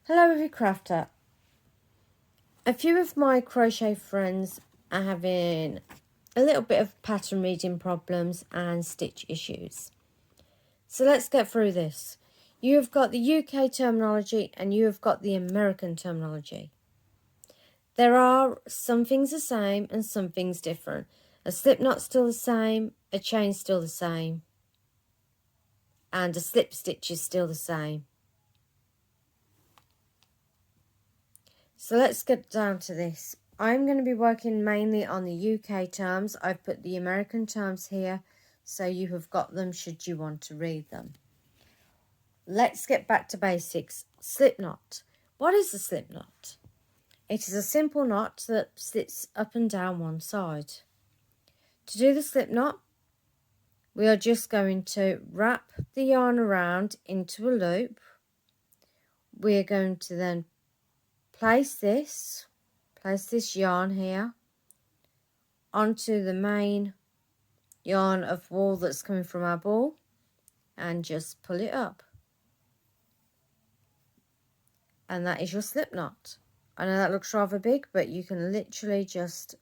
Hello every crafter. A few of my crochet friends are having a little bit of pattern reading problems and stitch issues. So let's get through this. You have got the UK terminology and you have got the American terminology. There are some things the same and some things different. A slip knot's still the same, a chain's still the same, and a slip stitch is still the same. So let's get down to this. I'm going to be working mainly on the UK terms. I've put the American terms here, so you have got them should you want to read them. Let's get back to basics. Slip knot. What is a slip knot? It is a simple knot that sits up and down one side. To do the slip knot, we are just going to wrap the yarn around into a loop. We are going to then place this yarn here onto the main yarn of wool that's coming from our ball and just pull it up. And that is your slip knot. I know that looks rather big, but you can literally just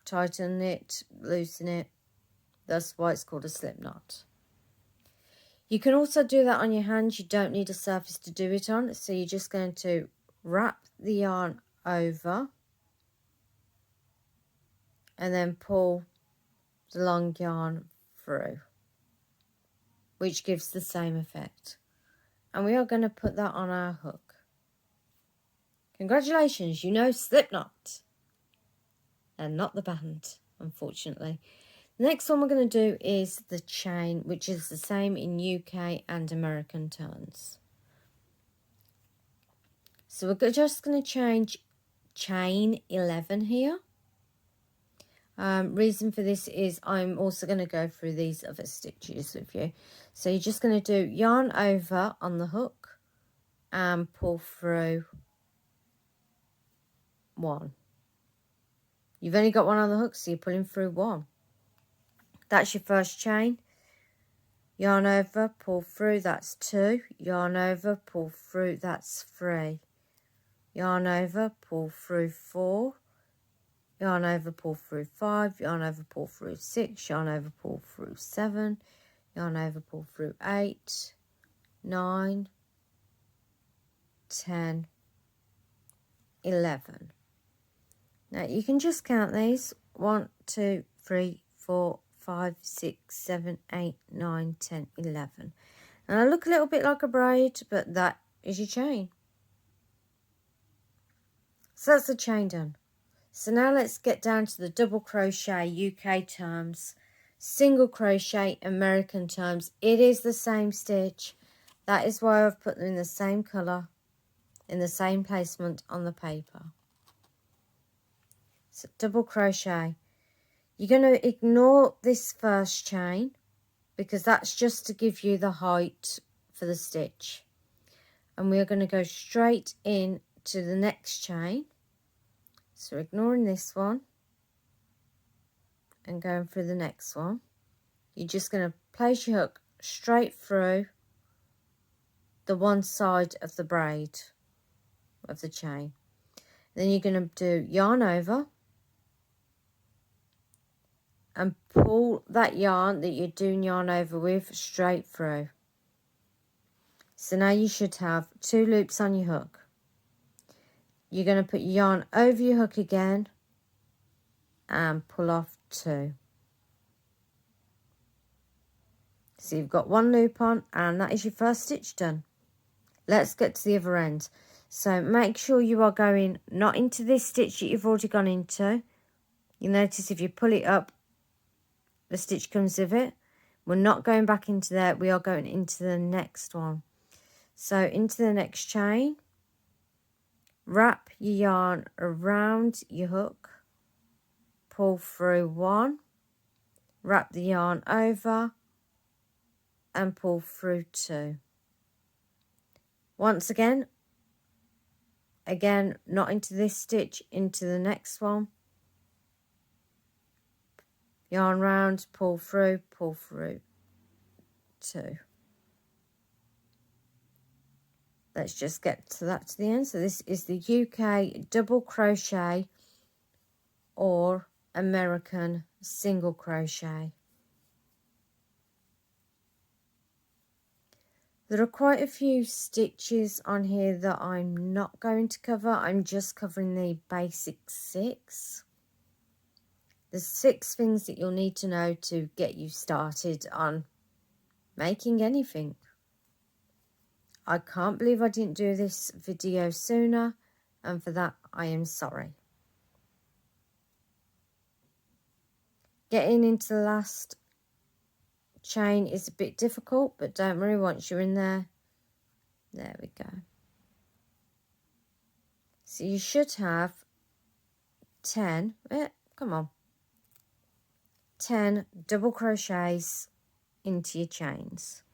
tighten it, loosen it. That's why it's called a slip knot. You can also do that on your hands. You don't need a surface to do it on. So you're just going to wrap the yarn over and then pull the long yarn through, which gives the same effect. And we are going to put that on our hook. Congratulations, you know slip knot. And not the band, unfortunately. The next one we're going to do is the chain, which is the same in UK and American terms. So we're just going to change chain 11 here. Reason for this is I'm also going to go through these other stitches with you. So you're just going to do yarn over on the hook and pull through one. You've only got one on the hook, so you're pulling through one. That's your first chain. Yarn over, pull through, that's 2. Yarn over, pull through, that's 3. Yarn over, pull through 4. Yarn over, pull through 5. Yarn over, pull through 6. Yarn over, pull through 7. Yarn over, pull through 8, 9, 10, 11. Now you can just count these. 1, 2, 3, 4, 5, 6, 7, 8, 9, 10, 11. And I look a little bit like a braid, but that is your chain. So that's the chain done. So now let's get down to the double crochet UK terms, single crochet American terms. It is the same stitch. That is why I've put them in the same colour, in the same placement on the paper. So double crochet. You're going to ignore this first chain because that's just to give you the height for the stitch. And we're going to go straight in to the next chain. So ignoring this one and going through the next one. You're just going to place your hook straight through the one side of the braid of the chain. Then you're going to do yarn over and pull that yarn that you're doing yarn over with straight through. So now you should have 2 loops on your hook. You're going to put yarn over your hook again and pull off 2. So you've got 1 loop on and that is your first stitch done. Let's get to the other end. So make sure you are going not into this stitch that you've already gone into. You notice if you pull it up, the stitch comes with it. We're not going back into there. We are going into the next one. So into the next chain. Wrap your yarn around your hook. Pull through 1. Wrap the yarn over. And pull through 2. Once again, not into this stitch, into the next one. Yarn round, pull through 2. let's just get to that to the end. So this is the UK double crochet or American single crochet. There are quite a few stitches on here that I'm not going to cover. I'm just covering the basic 6. There's 6 things that you'll need to know to get you started on making anything. I can't believe I didn't do this video sooner, and for that I am sorry. Getting into the last chain is a bit difficult, but don't worry, once you're in there, there we go. So you should have 10, come on, 10 double crochets into your chains.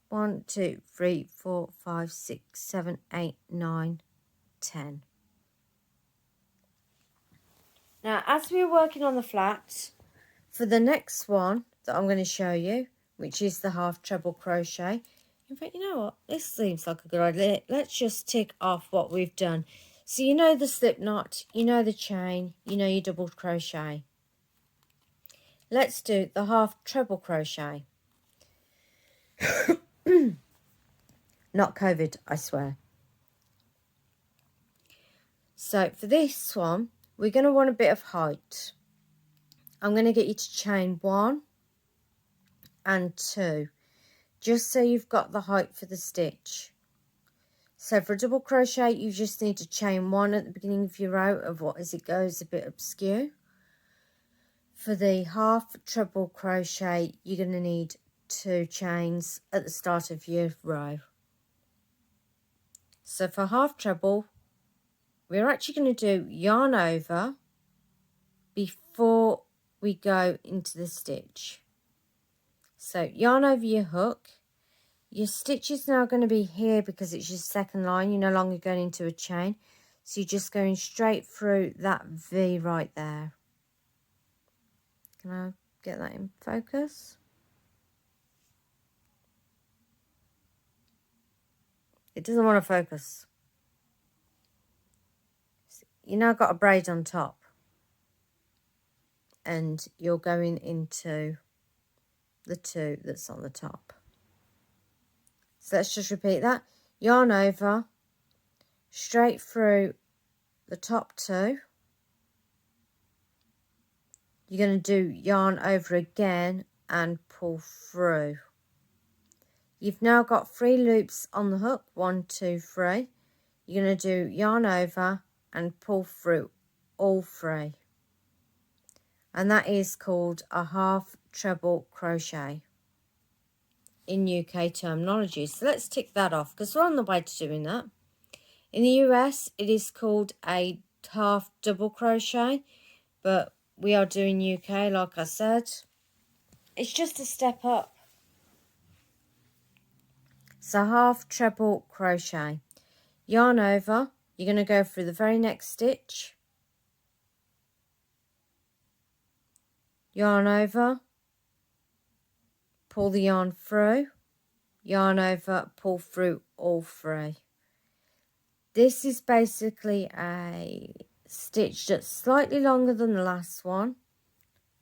1, 2, 3, 4, 5, 6, 7, 8, 9, 10. Now, as we're working on the flat, for the next one that I'm going to show you, which is the half treble crochet, in fact, you know what? This seems like a good idea. Let's just tick off what we've done. So you know the slip knot, you know the chain, you know your double crochet. Let's do the half treble crochet. Not COVID, I swear. So for this one, we're going to want a bit of height. I'm going to get you to chain 1 and 2, just so you've got the height for the stitch. So for a double crochet, you just need to chain 1 at the beginning of your row of what as it goes a bit obscure. For the half treble crochet, you're going to need 2 chains at the start of your row. So for half treble, we're actually going to do yarn over before we go into the stitch. So yarn over your hook. Your stitch is now going to be here because it's your second line. You're no longer going into a chain. So you're just going straight through that V right there. Can I get that in focus? It doesn't want to focus. You now got a braid on top. And you're going into the 2 that's on the top. So let's just repeat that. Yarn over, straight through the top 2. You're going to do yarn over again and pull through. You've now got 3 loops on the hook, 1, 2, 3. You're going to do yarn over and pull through all 3. And that is called a half treble crochet in UK terminology. So let's tick that off because we're on the way to doing that. In the US, it is called a half double crochet, but we are doing UK, like I said. It's just a step up. So half treble crochet. Yarn over. You're going to go through the very next stitch. Yarn over. Pull the yarn through. Yarn over, pull through all 3. This is basically a stitch that's slightly longer than the last one.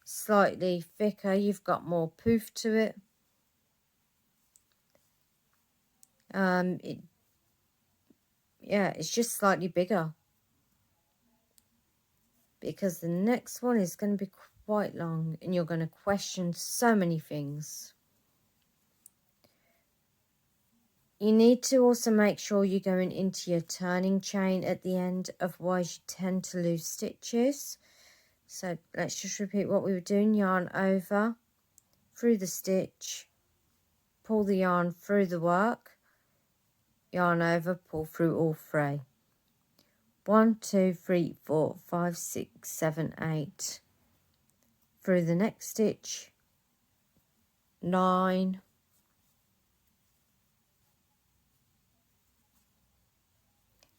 Slightly thicker. You've got more poof to it. It's just slightly bigger. Because the next one is going to be quite long and you're going to question so many things. You need to also make sure you're going into your turning chain at the end, otherwise you tend to lose stitches. So let's just repeat what we were doing. Yarn over, through the stitch, pull the yarn through the work, yarn over, pull through all 3. 1, 2, 3, 4, 5, 6, 7, 8. Through the next stitch, 9.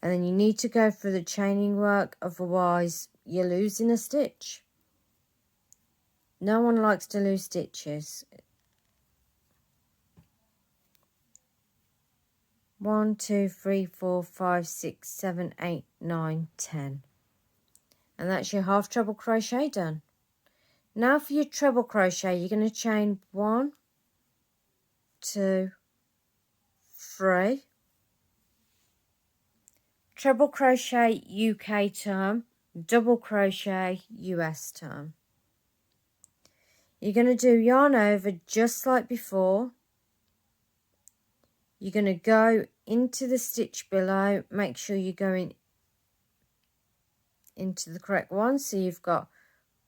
And then you need to go through the chaining work, otherwise you're losing a stitch. No one likes to lose stitches. 1, 2, 3, 4, 5, 6, 7, 8, 9, 10. And that's your half treble crochet done. Now for your treble crochet, you're going to chain 1, 2, 3. Treble crochet UK term, double crochet US term. You're going to do yarn over just like before. You're going to go into the stitch below. Make sure you're going into the correct one. So you've got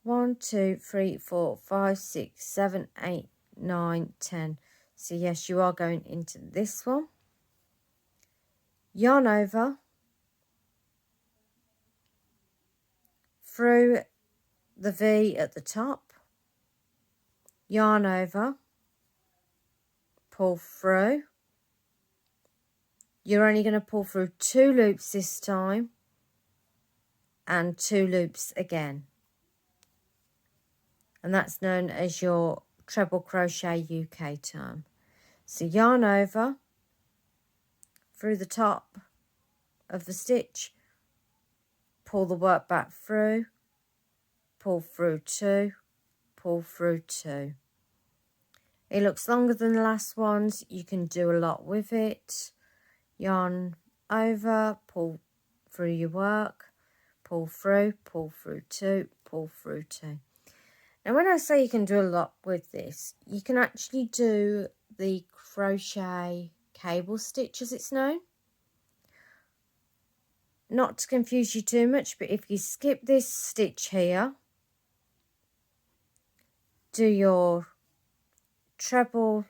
1, 2, 3, 4, 5, 6, 7, 8, 9, 10. So yes, you are going into this one. Yarn over through the V at the top. Yarn over, pull through. You're only going to pull through 2 loops this time and 2 loops again. And that's known as your treble crochet UK term. So yarn over through the top of the stitch, pull the work back through, pull through 2, pull through 2. It looks longer than the last ones. You can do a lot with it. Yarn over, pull through your work, pull through 2, pull through 2. Now when I say you can do a lot with this, you can actually do the crochet cable stitch as it's known. Not to confuse you too much, but if you skip this stitch here, do your treble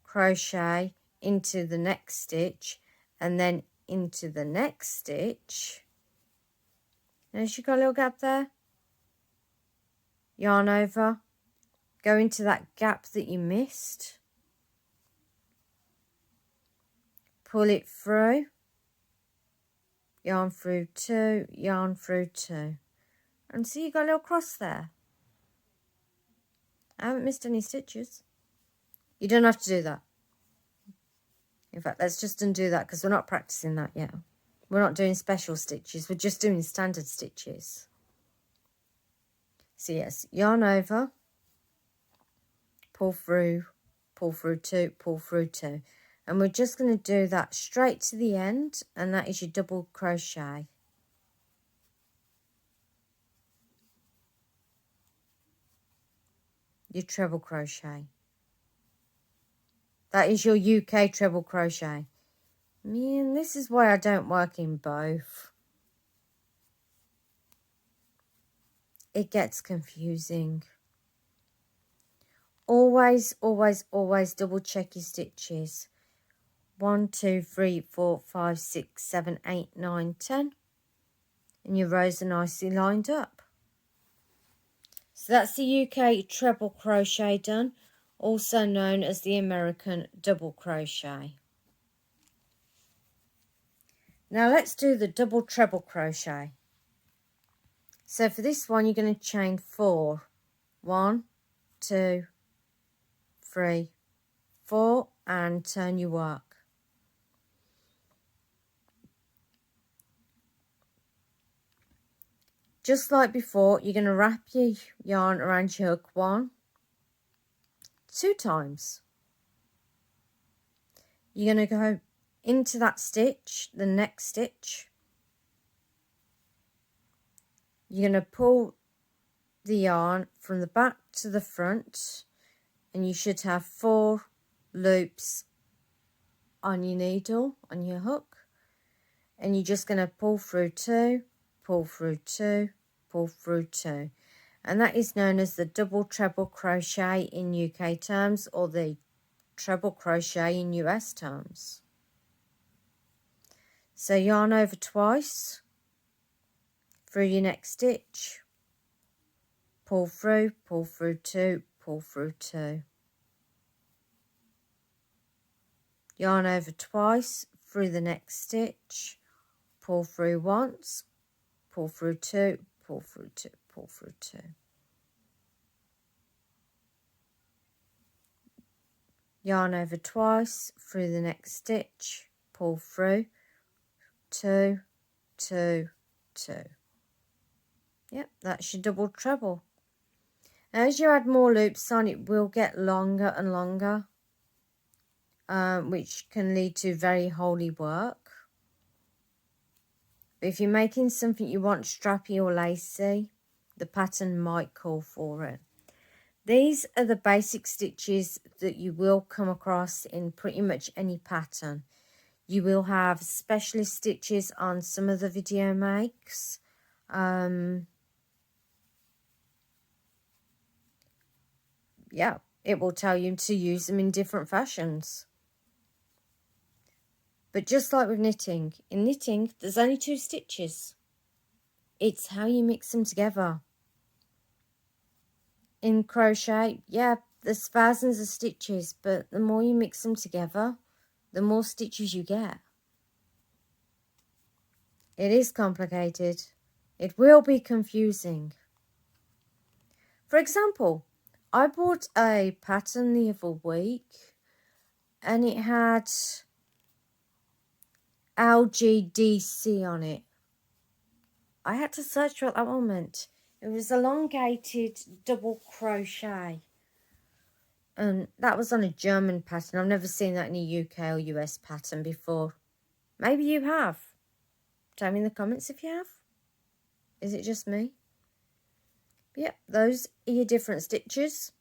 crochet into the next stitch and then into the next stitch. Notice you got a little gap there. Yarn over, go into that gap that you missed, pull it through, yarn through 2, yarn through 2, and see you got a little cross there. I haven't missed any stitches. You don't have to do that. In fact, let's just undo that because we're not practicing that yet. We're not doing special stitches, we're just doing standard stitches. So yes, yarn over, pull through 2, pull through 2. And we're just going to do that straight to the end, and that is your double crochet. Your treble crochet. That is your UK treble crochet. Man, this is why I don't work in both. It gets confusing. Always, always, always double check your stitches. 1, 2, 3, 4, 5, 6, 7, 8, 9, 10. And your rows are nicely lined up. So that's the UK treble crochet done, also known as the American double crochet. Now let's do the double treble crochet. So for this one, you're going to chain 4. 1, 2, 3, 4, and turn your work. Just like before, you're going to wrap your yarn around your hook 1, 2 times. You're going to go into that stitch, the next stitch. You're going to pull the yarn from the back to the front, and you should have 4 loops on your needle, on your hook. And you're just going to pull through 2, pull through 2, pull through 2. And that is known as the double treble crochet in UK terms, or the treble crochet in US terms. So yarn over twice through your next stitch, pull through 2, pull through 2. Yarn over twice through the next stitch, pull through once, pull through 2, pull through 2, pull through 2. yarn over twice through the next stitch, pull through, 2, 2, 2. Yep, that's your double treble. As you add more loops on, it will get longer and longer, which can lead to very holey work. But if you're making something you want strappy or lacy, the pattern might call for it. These are the basic stitches that you will come across in pretty much any pattern. You will have specialist stitches on some of the video makes. Yeah, it will tell you to use them in different fashions. But just like with knitting, in knitting, there's only 2 stitches. It's how you mix them together. In crochet, yeah, there's thousands of stitches, but the more you mix them together, the more stitches you get. It is complicated. It will be confusing. For example, I bought a pattern the other week and it had LGDC on it. I had to search for what that one meant. It was elongated double crochet. And that was on a German pattern. I've never seen that in a UK or US pattern before. Maybe you have. Tell me in the comments if you have. Is it just me? But yeah, those are your different stitches.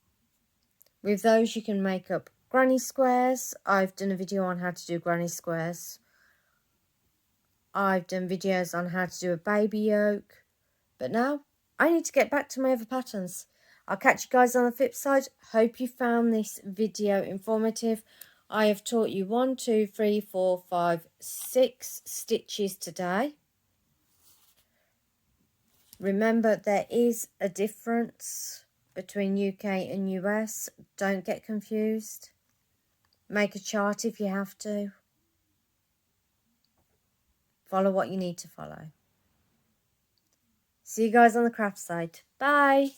With those you can make up granny squares. I've done a video on how to do granny squares. I've done videos on how to do a baby yoke. But now I need to get back to my other patterns. I'll catch you guys on the flip side. Hope you found this video informative. I have taught you 1, 2, 3, 4, 5, 6 stitches today. Remember, there is a difference between UK and US. Don't get confused. Make a chart if you have to. Follow what you need to follow. See you guys on the craft side. Bye.